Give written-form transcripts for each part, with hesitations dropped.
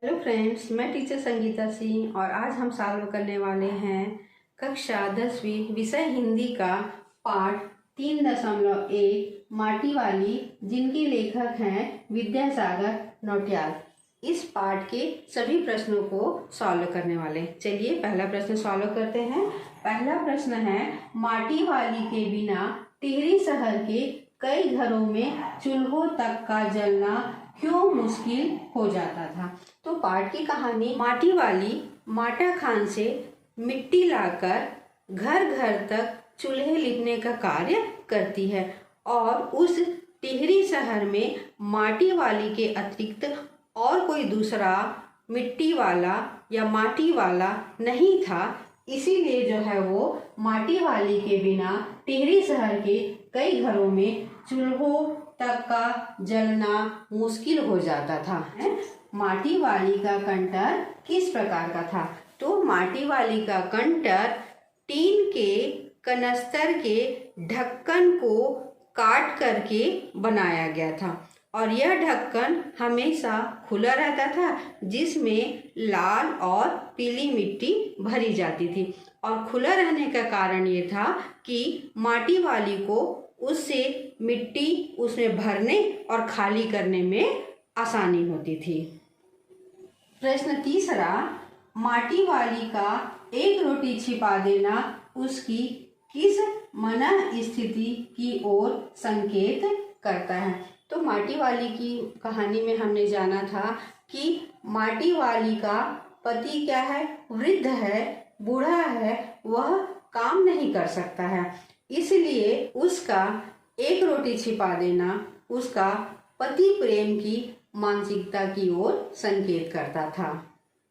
Hello friends, मैं teacher Sangeeta Singh और आज हम सॉल्व करने वाले हैं कक्षा 10वीं विषय हिंदी का पाठ 3.1 माटी वाली, जिनके लेखक हैं विद्यासागर नौटियाल। इस पाठ के सभी प्रश्नों को सॉल्व करने वाले। चलिए पहला प्रश्न सॉल्व करते हैं। पहला प्रश्न है, माटी वाली के बिना टिहरी शहर के कई घरों में चूल्हों तक का जलना क्यों मुश्किल हो जाता था। तो पाठ की कहानी, माटी वाली माटा खान से मिट्टी लाकर घर घर तक चूल्हे लिपने का कार्य करती है और उस टिहरी शहर में माटी वाली के अतिरिक्त और कोई दूसरा मिट्टी वाला या माटी वाला नहीं था। इसीलिए जो है वो माटी वाली के बिना टिहरी शहर के कई घरों में चूल्हों तक का जलना मुश्किल हो जाता था। माटी वाली का कंटर किस प्रकार का था? तो माटी वाली का कंटर टीन के कनस्तर के ढक्कन को काट करके बनाया गया था और यह ढक्कन हमेशा खुला रहता था, जिसमें लाल और पीली मिट्टी भरी जाती थी। और खुला रहने का कारण ये था कि माटी वाली को उससे मिट्टी उसमें भरने और खाली करने में आसानी होती थी। प्रश्न तीसरा, माटी वाली का एक रोटी छिपा देना उसकी किस मना स्थिति की ओर संकेत करता है? तो माटी वाली की कहानी में हमने जाना था कि माटी वाली का पति क्या है, वृद्ध है, बूढ़ा है, वह काम नहीं कर सकता है। इसलिए उसका एक रोटी छिपा देना उसका पति प्रेम की मानसिकता की ओर संकेत करता था।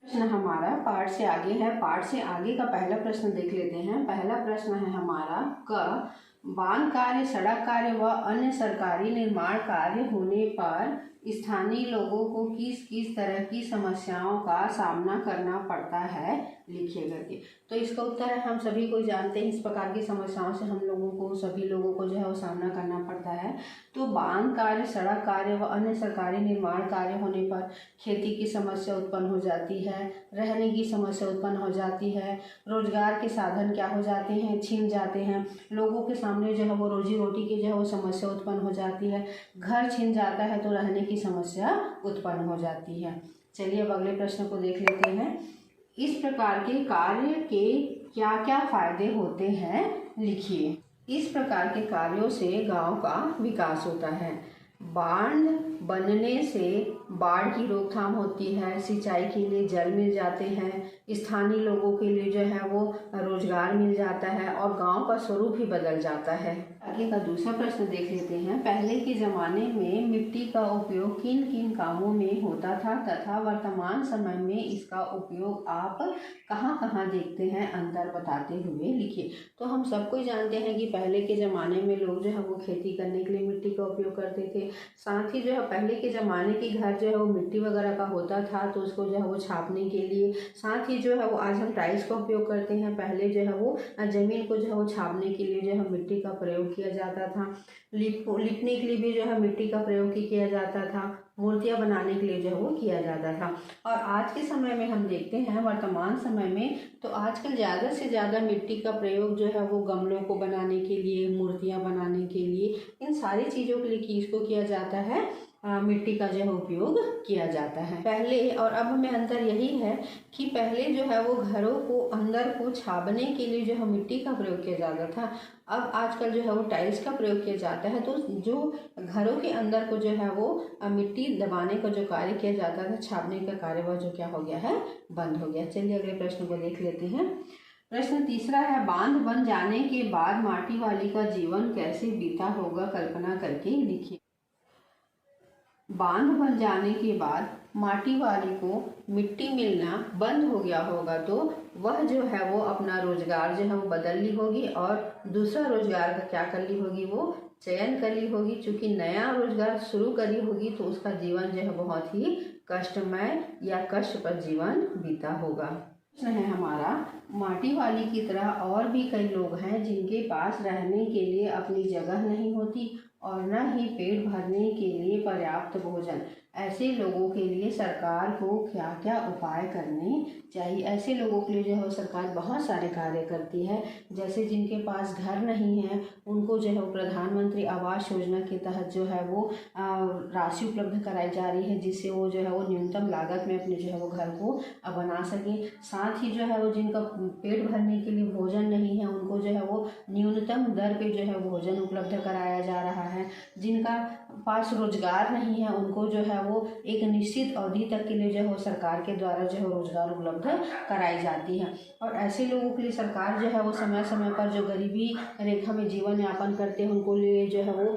प्रश्न हमारा पाठ से आगे है। पाठ से आगे का पहला प्रश्न देख लेते हैं। पहला प्रश्न है हमारा, क बांध कार्य, सड़क कार्य व अन्य सरकारी निर्माण कार्य होने पर स्थानीय लोगों को किस किस तरह की समस्याओं का सामना करना पड़ता है, लिखिए करके। तो इसका उत्तर है, हम सभी को जानते हैं इस प्रकार की समस्याओं से हम लोगों को, सभी लोगों को जो है वो सामना करना पड़ता है। तो बांध कार्य, सड़क कार्य व अन्य सरकारी निर्माण कार्य होने पर खेती की समस्या उत्पन्न हो जाती है, रहने की समस्या उत्पन्न हो जाती है, रोजगार के साधन क्या हो जाते हैं, छिन जाते हैं, लोगों के सामने जो है वो रोजी रोटी की जो है वो समस्या उत्पन्न हो जाती है, घर छिन जाता है तो रहने की समस्या उत्पन्न हो जाती है। चलिए अब अगले प्रश्न को देख लेते हैं। इस प्रकार के कार्य के क्या क्या फायदे होते हैं, लिखिए। इस प्रकार के कार्यों से गांव का विकास होता है। बांध बनने से बाढ़ की रोकथाम होती है, सिंचाई के लिए जल मिल जाते हैं, स्थानीय लोगों के लिए जो है वो रोजगार मिल जाता है और गांव का स्वरूप ही बदल जाता है। आगे का दूसरा प्रश्न देख लेते हैं। पहले के ज़माने में मिट्टी का उपयोग किन किन कामों में होता था तथा वर्तमान समय में इसका उपयोग आप कहाँ कहाँ देखते हैं, अंतर बताते हुए लिखिए। तो हम सबको जानते हैं कि पहले के ज़माने में लोग जो है वो खेती करने के लिए मिट्टी का उपयोग करते थे। साथ ही जो है पहले के ज़माने के घर जो है वो मिट्टी वगैरह का होता था, तो उसको जो है वो छापने के लिए, साथ ही जो है वो आज हम टाइल्स का उपयोग करते हैं, पहले जो है वो ज़मीन को जो है वो छापने के लिए जो है मिट्टी का प्रयोग किया जाता था। लिपने के लिए भी जो है मिट्टी का प्रयोग किया जाता था, मूर्तियाँ बनाने के लिए जो है वो किया जाता था। और आज के समय में हम देखते हैं, वर्तमान समय में तो आजकल ज़्यादा से ज़्यादा मिट्टी का प्रयोग जो है वो गमलों को बनाने के लिए, मूर्तियाँ बनाने के लिए, इन सारी चीज़ों के लिए किसको किया जाता है, मिट्टी का जो है उपयोग किया जाता है। पहले और अब में अंतर यही है कि पहले जो है वो घरों को अंदर को छापने के लिए जो है मिट्टी का प्रयोग किया जाता था, अब आजकल जो है वो टाइल्स का प्रयोग किया जाता है। तो जो घरों के अंदर को जो है वो मिट्टी दबाने का जो कार्य किया जाता था, छापने का कार्य, वह जो क्या हो गया है, बंद हो गया। चलिए अगले प्रश्न को देख लेते हैं। प्रश्न तीसरा है, बांध बन जाने के बाद माटी वाली का जीवन कैसे बीता होगा, कल्पना करके लिखिए। बांध बन जाने के बाद माटी वाली को मिट्टी मिलना बंद हो गया होगा, तो वह जो है वो अपना रोजगार जो है वो बदल ली होगी और दूसरा रोजगार का क्या कर ली होगी, वो चयन कर ली होगी। चूँकि नया रोजगार शुरू करी होगी तो उसका जीवन जो है बहुत ही कष्टमय या कष्टप्रद जीवन बीता होगा। प्रश्न है हमारा, माटी वाली की तरह और भी कई लोग हैं जिनके पास रहने के लिए अपनी जगह नहीं होती और न ही पेट भरने के लिए पर्याप्त भोजन। ऐसे लोगों के लिए सरकार को क्या क्या उपाय करने चाहिए। ऐसे लोगों के लिए जो है वो सरकार बहुत सारे कार्य करती है। जैसे जिनके पास घर नहीं है उनको जो है वो प्रधानमंत्री आवास योजना के तहत जो है वो राशि उपलब्ध कराई जा रही है, जिससे वो जो है वो न्यूनतम लागत में अपने जो है वो घर को बना सके। साथ ही जो है वो जिनका पेट भरने के लिए भोजन नहीं है उनको जो है वो न्यूनतम दर पे जो है भोजन उपलब्ध कराया जा रहा है। जिनका पास रोजगार नहीं है उनको जो है वो एक निश्चित अवधि तक के लिए जो है सरकार के द्वारा जो है रोजगार उपलब्ध कराई जाती है। और ऐसे लोगों के लिए सरकार जो है वो समय समय पर जो गरीबी रेखा में जीवन यापन करते हैं उनको लिए जो है वो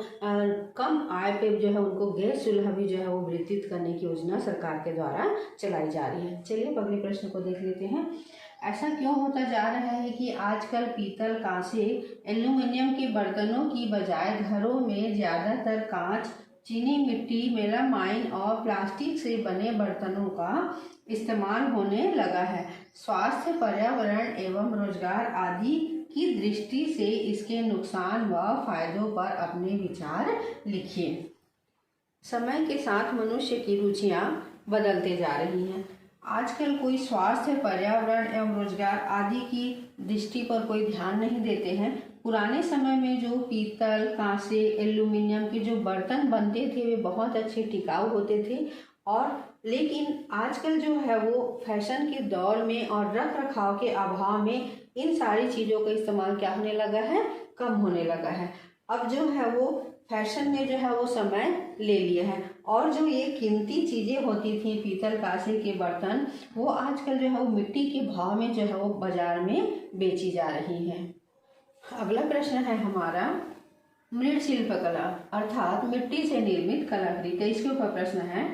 कम आय पे जो है उनको गैस चूल्हा भी जो है वो वितरित करने की योजना सरकार के द्वारा चलाई जा रही है। चलिए अगले प्रश्न को देख लेते हैं। ऐसा क्यों होता जा रहा है कि आजकल पीतल, कांसे, एल्यूमीनियम के बर्तनों की बजाय घरों में ज़्यादातर कांच, चीनी मिट्टी, मेलामाइन और प्लास्टिक से बने बर्तनों का इस्तेमाल होने लगा है। स्वास्थ्य, पर्यावरण एवं रोजगार आदि की दृष्टि से इसके नुकसान व फायदों पर अपने विचार लिखिए। समय के साथ मनुष्य की रुचियां बदलते जा रही हैं। आजकल कोई स्वास्थ्य, पर्यावरण एवं रोजगार आदि की दृष्टि पर कोई ध्यान नहीं देते हैं। पुराने समय में जो पीतल, कांसे, एल्यूमीनियम के जो बर्तन बनते थे वे बहुत अच्छे टिकाऊ होते थे, और लेकिन आजकल जो है वो फैशन के दौर में और रख रखाव के अभाव में इन सारी चीज़ों का इस्तेमाल क्या होने लगा है, कम होने लगा है। अब जो है वो फैशन में जो है वो समय ले लिया है, और जो ये कीमती चीज़ें होती थी पीतल, कांसे के बर्तन, वो आजकल जो है वो मिट्टी के भाव में जो है वो बाजार में बेची जा रही हैं। अगला प्रश्न है हमारा मृৎशिल्प कला अर्थात मिट्टी से निर्मित कलाकृति। इसके ऊपर प्रश्न है,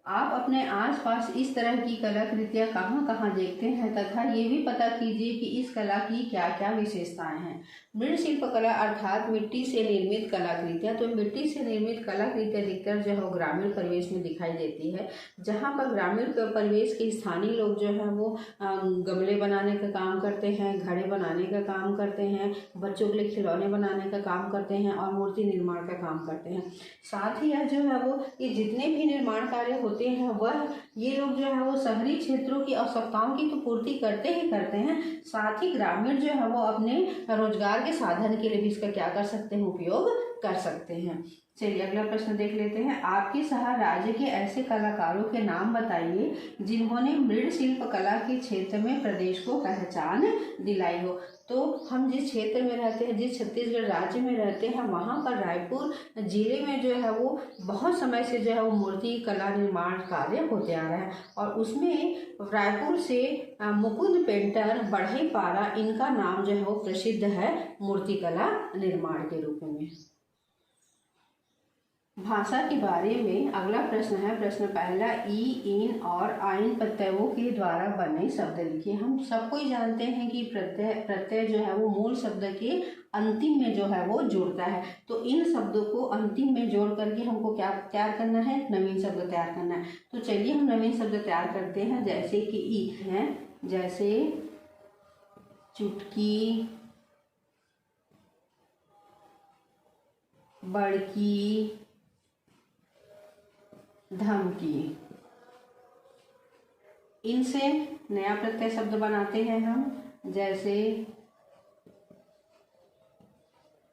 आप अपने आसपास इस तरह की कलाकृतियाँ कहाँ कहाँ देखते हैं तथा ये भी पता कीजिए कि इस कला की क्या क्या विशेषताएं हैं। मृৎशिल्प कला अर्थात मिट्टी से निर्मित कलाकृतियाँ। तो मिट्टी से निर्मित कलाकृतियाँ अधिकतर जो है ग्रामीण परिवेश में दिखाई देती है, जहाँ पर ग्रामीण परिवेश के स्थानीय लोग जो है वो गमले बनाने का काम करते हैं, घड़े बनाने का काम करते हैं, बच्चों के लिए खिलौने बनाने का काम करते हैं और मूर्ति निर्माण का काम करते हैं। साथ ही यह जो है वो ये जितने भी निर्माण कार्य होते हैं वह ये लोग जो है वो शहरी क्षेत्रों की आवश्यकताओं की तो पूर्ति करते ही करते हैं, साथ ही ग्रामीण जो है वो अपने रोजगार के साधन के लिए भी इसका क्या कर सकते हैं, उपयोग कर सकते हैं। चलिए अगला प्रश्न देख लेते हैं। आपके शहर राज्य के ऐसे कलाकारों के नाम बताइए जिन्होंने मृৎशिल्प कला के क्षेत्र में प्रदेश को पहचान दिलाई हो। तो हम जिस क्षेत्र में रहते हैं, जिस छत्तीसगढ़ राज्य में रहते हैं, वहाँ पर रायपुर जिले में जो है वो बहुत समय से जो है वो मूर्ति कला निर्माण कार्य होते आ रहा है, और उसमें रायपुर से मुकुंद पेंटर बढ़ईपारा, इनका नाम जो है वो प्रसिद्ध है मूर्ति कला निर्माण के रूप में। भाषा के बारे में अगला प्रश्न है। प्रश्न पहला, ई, इन और आइन प्रत्ययों के द्वारा बने शब्द लिखिए। हम सबको ही जानते हैं कि प्रत्यय जो है वो मूल शब्द के अंतिम में जो है वो जुड़ता है। तो इन शब्दों को अंतिम में जोड़ करके हमको क्या तैयार करना है, नवीन शब्द तैयार करना है। तो चलिए हम नवीन शब्द तैयार करते हैं। जैसे कि ई है, जैसे चुटकी, बड़की, धमकी। इनसे नया प्रत्यय शब्द बनाते हैं हम, जैसे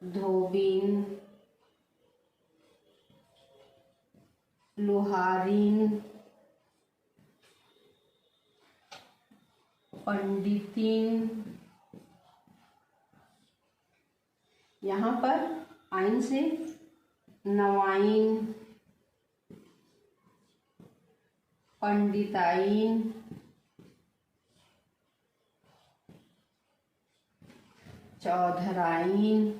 धोबिन, लोहारिन, पंडितिन। यहाँ पर आइन से नवाइन, पंडिताइन, चौधराइन।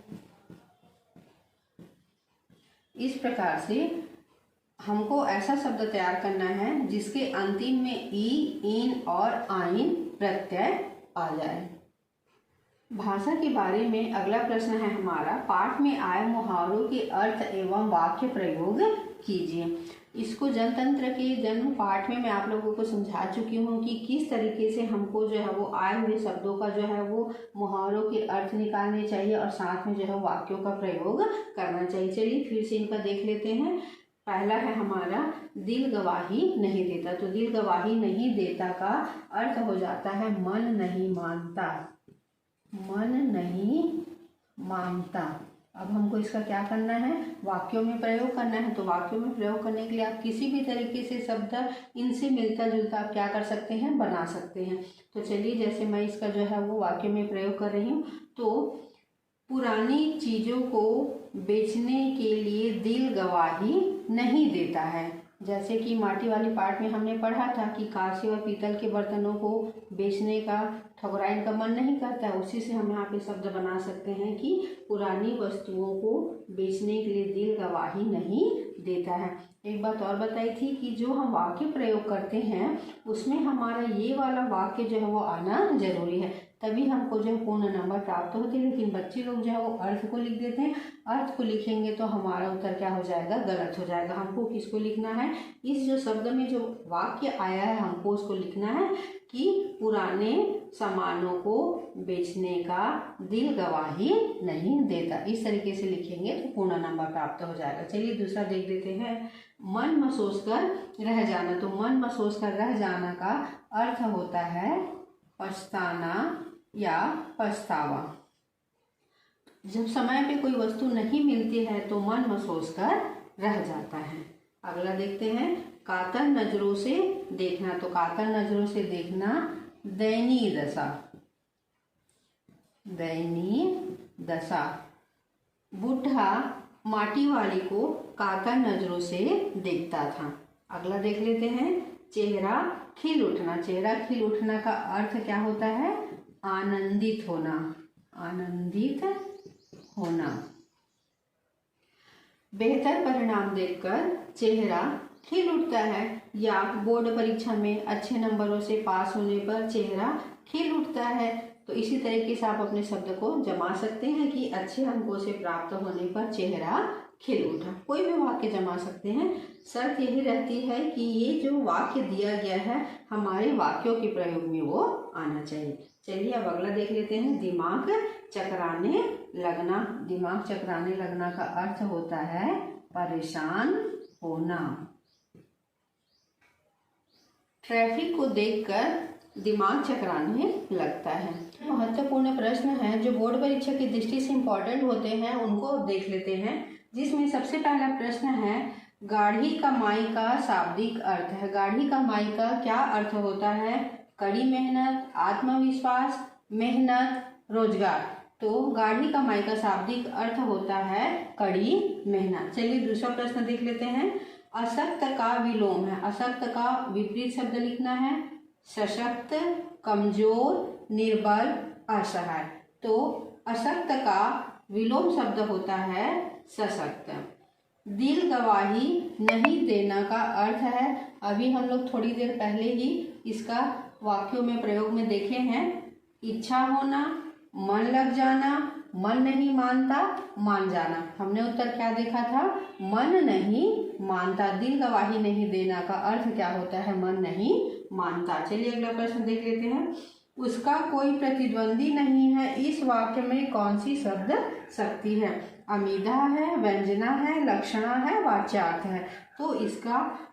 इस प्रकार से हमको ऐसा शब्द तैयार करना है जिसके अंतिम में ई, इन और आइन प्रत्यय आ जाए। भाषा के बारे में अगला प्रश्न है हमारा, पाठ में आए मुहावरों के अर्थ एवं वाक्य प्रयोग कीजिए। इसको जनतंत्र के जन्म पाठ में मैं आप लोगों को समझा चुकी हूँ कि किस तरीके से हमको जो है वो आए हुए शब्दों का जो है वो मुहावरों के अर्थ निकालने चाहिए और साथ में जो है वाक्यों का प्रयोग करना चाहिए। चलिए फिर से इनका देख लेते हैं। पहला है हमारा दिल गवाही नहीं देता। तो दिल गवाही नहीं देता का अर्थ हो जाता है मन नहीं मानता, मन नहीं मानता। अब हमको इसका क्या करना है, वाक्यों में प्रयोग करना है। तो वाक्यों में प्रयोग करने के लिए आप किसी भी तरीके से शब्द इनसे मिलता जुलता आप क्या कर सकते हैं, बना सकते हैं। तो चलिए, जैसे मैं इसका जो है वो वाक्य में प्रयोग कर रही हूँ। तो पुरानी चीज़ों को बेचने के लिए दिल गवाही नहीं देता है। जैसे कि माटी वाली पार्ट में हमने पढ़ा था कि कांसे और पीतल के बर्तनों को बेचने का ठकुराइन का मन नहीं करता है। उसी से हम यहाँ पे शब्द बना सकते हैं कि पुरानी वस्तुओं को बेचने के लिए दिल गवाही नहीं देता है। एक बात और बताई थी कि जो हम वाक्य प्रयोग करते हैं उसमें हमारा ये वाला वाक्य जो है वो आना जरूरी है, तभी हमको जो है पूर्ण नंबर प्राप्त होते हैं। लेकिन बच्चे लोग जो है वो अर्थ को लिख देते हैं। अर्थ को लिखेंगे तो हमारा उत्तर क्या हो जाएगा, गलत हो जाएगा। हमको किसको लिखना है, इस जो शब्द में जो वाक्य आया है हमको उसको लिखना है कि पुराने सामानों को बेचने का दिल गवाही नहीं देता। इस तरीके से लिखेंगे तो पूर्ण नंबर प्राप्त हो जाएगा। चलिए दूसरा देख लेते हैं, मन महसूस कर रह जाना। तो मन महसूस कर रह जाना का अर्थ होता है पछताना या पछतावा। जब समय पे कोई वस्तु नहीं मिलती है तो मन महसूस कर रह जाता है। अगला देखते हैं, कातर नजरों से देखना। तो कातर नजरों से देखना दयनीय दशा, दयनीय दशा। बुढ़ा माटी वाली को कातर नजरों से देखता था। अगला देख लेते हैं, चेहरा खिल उठना। चेहरा खिल उठना का अर्थ क्या होता है, आनंदित होना, आनंदित होना। बेहतर परिणाम देखकर चेहरा खिल उठता है, या बोर्ड परीक्षा में अच्छे नंबरों से पास होने पर चेहरा खिल उठता है। तो इसी तरीके से आप अपने शब्द को जमा सकते हैं कि अच्छे अंकों से प्राप्त होने पर चेहरा खिल उठा। कोई भी वाक्य जमा सकते हैं, शर्त यही रहती है कि ये जो वाक्य दिया गया है हमारे वाक्यों के प्रयोग में वो आना चाहिए। चलिए अब अगला देख लेते हैं, दिमाग चकराने लगना। दिमाग चकराने लगना का अर्थ होता है परेशान होना। ट्रैफिक को देखकर दिमाग चकराने लगता है। महत्वपूर्ण प्रश्न है जो बोर्ड परीक्षा की दृष्टि से इम्पोर्टेंट होते हैं, उनको अब देख लेते हैं। जिसमें सबसे पहला प्रश्न है, गाढ़ी कमाई का शाब्दिक अर्थ है। गाढ़ी कमाई का क्या अर्थ होता है, कड़ी मेहनत, आत्मविश्वास, मेहनत, रोजगार। तो गाढ़ी कमाई का शाब्दिक अर्थ होता है कड़ी मेहनत। चलिए दूसरा प्रश्न देख लेते हैं, अशक्त का विलोम है। अशक्त का विपरीत शब्द लिखना है सशक्त, कमजोर, निर्बल, असहाय। तो अशक्त का विलोम शब्द होता है सशक्त। दिल गवाही नहीं देना का अर्थ है, अभी हम लोग थोड़ी देर पहले ही इसका वाक्यों में प्रयोग में देखे हैं, इच्छा होना, मन लग जाना, मन नहीं मानता, मान जाना। हमने उत्तर क्या देखा था, मन नहीं मानता। दिल गवाही नहीं देना का अर्थ क्या होता है, मन नहीं मानता। चलिए अगला प्रश्न देख लेते हैं, उसका कोई प्रतिद्वंदी नहीं है। इस वाक्य में कौन सी शब्द शक्ति है, अमीधा है, व्यंजना है, लक्षणा है, वाच्यार्थ है। तो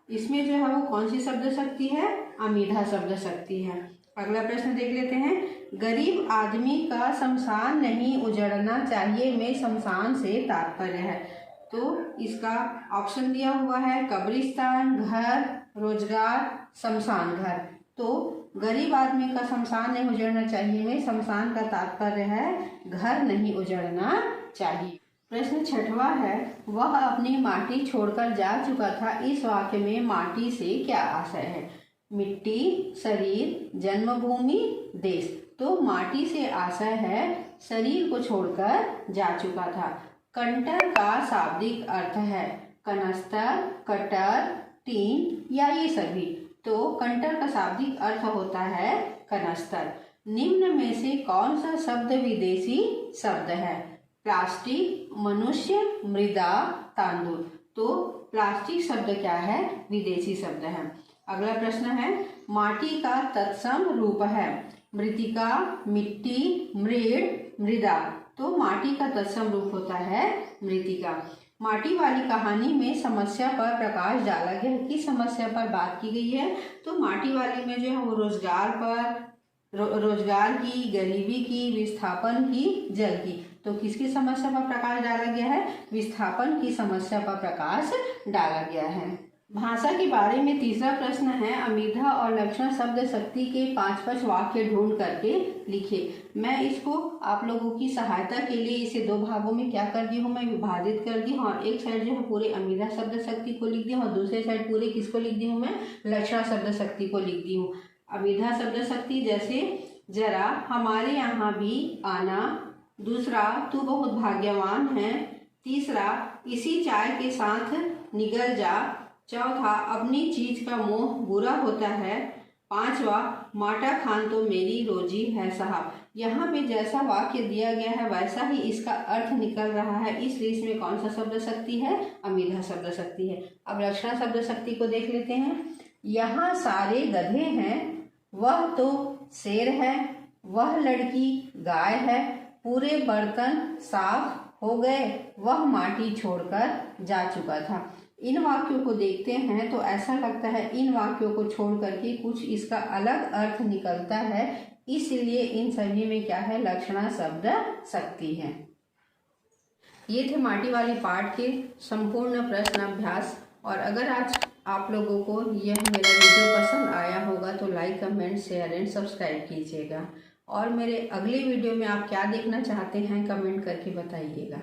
इसमें जो है वो कौन सी शब्द शक्ति है, अमीधा शब्द शक्ति है। अगला प्रश्न देख लेते हैं, गरीब आदमी का शमशान नहीं उजड़ना चाहिए में शमशान से तात्पर्य है। तो इसका ऑप्शन दिया हुआ है कब्रिस्तान, घर, रोजगार, शमशान घर। तो गरीब आदमी का शमशान नहीं उजड़ना चाहिए में शमशान का तात्पर्य है घर नहीं उजड़ना चाहिए। प्रश्न छठवां है, वह अपनी माटी छोड़कर जा चुका था। इस वाक्य में माटी से क्या आशय है, मिट्टी, शरीर, जन्मभूमि, देश। तो माटी से आशय है शरीर को छोड़कर जा चुका था। कंटर का शाब्दिक अर्थ है कनस्तर, कटर, टीन या ये सभी। तो कंटर का शाब्दिक अर्थ होता है कनस्तर। निम्न में से कौन सा शब्द विदेशी शब्द है, प्लास्टिक, मनुष्य, मृदा, तांदुल। तो प्लास्टिक शब्द क्या है, विदेशी शब्द है। अगला प्रश्न है, माटी का तत्सम रूप है मृतिका, मिट्टी, मृड, मृदा। तो माटी का तत्सम रूप होता है मृतिका। माटी वाली कहानी में समस्या पर प्रकाश डाला गया। किस समस्या पर बात की गई है? तो माटी वाली में जो है वो रोजगार की, गरीबी की, विस्थापन की, जल की। तो किसकी समस्या पर प्रकाश डाला गया है? विस्थापन की समस्या पर प्रकाश डाला गया है। भाषा के बारे में तीसरा प्रश्न है, अमीधा और लक्षण शब्द शक्ति के 5 वाक्य ढूंढ करके लिखिए। मैं इसको आप लोगों की सहायता के लिए इसे 2 भागों में क्या कर दी हूँ, मैं विभाजित कर दी हूँ। और एक साइड जो है पूरे अमीधा शब्द शक्ति को लिख दी हूँ और दूसरे साइड पूरे किसको लिख दी हूँ, मैं लक्षण शब्द शक्ति को लिख दी हूँ। अमीधा शब्द शक्ति जैसे जरा, हमारे यहाँ भी आना। दूसरा, तू बहुत भाग्यवान है। तीसरा, इसी चाय के साथ निगल जा। चौथा, अपनी चीज का मोह बुरा होता है। 5वां, माटा खान तो मेरी रोजी है साहब। यहाँ पे जैसा वाक्य दिया गया है वैसा ही इसका अर्थ निकल रहा है, इसलिए इसमें कौन सा शब्द शक्ति है? अमीधा शब्द शक्ति है। अब लक्षण शब्द शक्ति को देख लेते हैं। यहाँ सारे गधे हैं, वह तो शेर है, वह लड़की गाय है, पूरे बर्तन साफ हो गए, वह माटी छोड़कर जा चुका था। इन वाक्यों को देखते हैं तो ऐसा लगता है इन वाक्यों को छोड़ करके कुछ इसका अलग अर्थ निकलता है, इसलिए इन सभी में क्या है? लक्षणा शब्द शक्ति है। ये थे माटी वाली पाठ के संपूर्ण प्रश्न अभ्यास। और अगर आज आप लोगों को यह मेरा वीडियो पसंद आया होगा तो like, comment, share and subscribe कीजिएगा। और मेरे अगले वीडियो में आप क्या देखना चाहते हैं कमेंट करके बताइएगा।